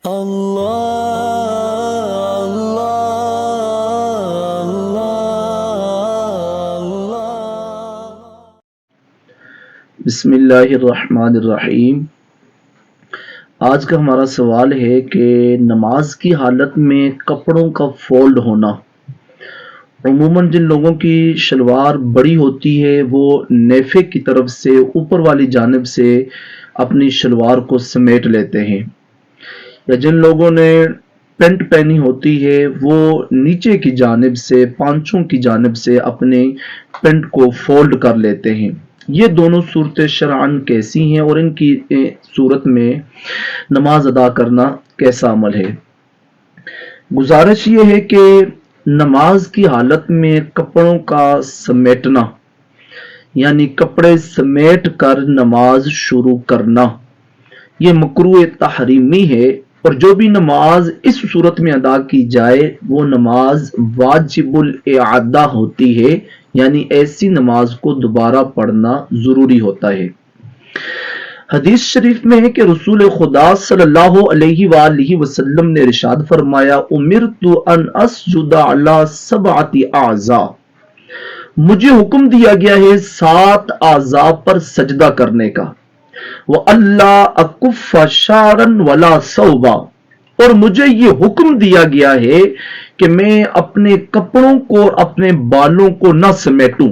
اللہ اللہ اللہ۔ بسم اللہ الرحمن الرحیم۔ آج کا ہمارا سوال ہے کہ نماز کی حالت میں کپڑوں کا فولڈ ہونا۔ عموماً جن لوگوں کی شلوار بڑی ہوتی ہے وہ نیفے کی طرف سے اوپر والی جانب سے اپنی شلوار کو سمیٹ لیتے ہیں، یا جن لوگوں نے پینٹ پہنی ہوتی ہے وہ نیچے کی جانب سے پانچوں کی جانب سے اپنے پینٹ کو فولڈ کر لیتے ہیں۔ یہ دونوں صورتیں شرعاً کیسی ہیں اور ان کی صورت میں نماز ادا کرنا کیسا عمل ہے؟ گزارش یہ ہے کہ نماز کی حالت میں کپڑوں کا سمیٹنا یعنی کپڑے سمیٹ کر نماز شروع کرنا یہ مکروہ تحریمی ہے، اور جو بھی نماز اس صورت میں ادا کی جائے وہ نماز واجب الاعادہ ہوتی ہے، یعنی ایسی نماز کو دوبارہ پڑھنا ضروری ہوتا ہے۔ حدیث شریف میں ہے کہ رسول خدا صلی اللہ علیہ وآلہ وسلم نے ارشاد فرمایا، امرت ان اسجد علی سبعۃ اعضاء، مجھے حکم دیا گیا ہے 7 اعضاء پر سجدہ کرنے کا، وَأَلَّا أَكُفَّ شَعْرًا وَلَا ثَوْبًا، اور مجھے یہ حکم دیا گیا ہے کہ میں اپنے کپڑوں کو اور اپنے بالوں کو نہ سمیٹوں،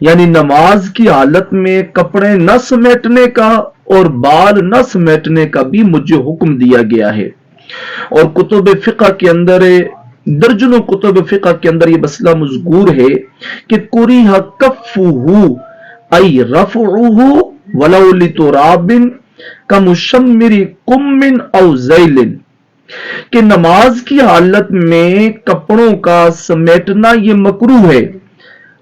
یعنی نماز کی حالت میں کپڑے نہ سمیٹنے کا اور بال نہ سمیٹنے کا بھی مجھے حکم دیا گیا ہے۔ اور کتب فقہ کے اندر درجنوں کتب فقہ کے اندر یہ مسئلہ مذکور ہے کہ کریہ کفہ ای رفعہ ولو لتراب کمشمر کم او ذیل، کہ نماز کی حالت میں کپڑوں کا سمیٹنا یہ مکروہ ہے،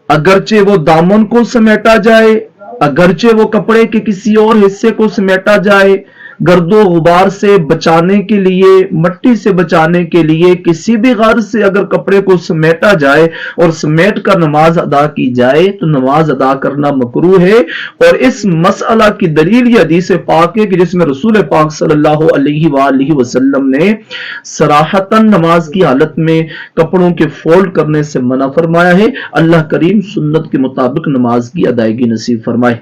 اگرچہ وہ دامن کو سمیٹا جائے، اگرچہ وہ کپڑے کے کسی اور حصے کو سمیٹا جائے، گرد و غبار سے بچانے کے لیے، مٹی سے بچانے کے لیے، کسی بھی غرض سے اگر کپڑے کو سمیٹا جائے اور سمیٹ کر نماز ادا کی جائے تو نماز ادا کرنا مکروہ ہے۔ اور اس مسئلہ کی دلیل یہ حدیث پاک ہے کہ جس میں رسول پاک صلی اللہ علیہ وآلہ وسلم نے صراحتاً نماز کی حالت میں کپڑوں کے فولڈ کرنے سے منع فرمایا ہے۔ اللہ کریم سنت کے مطابق نماز کی ادائیگی نصیب فرمائے۔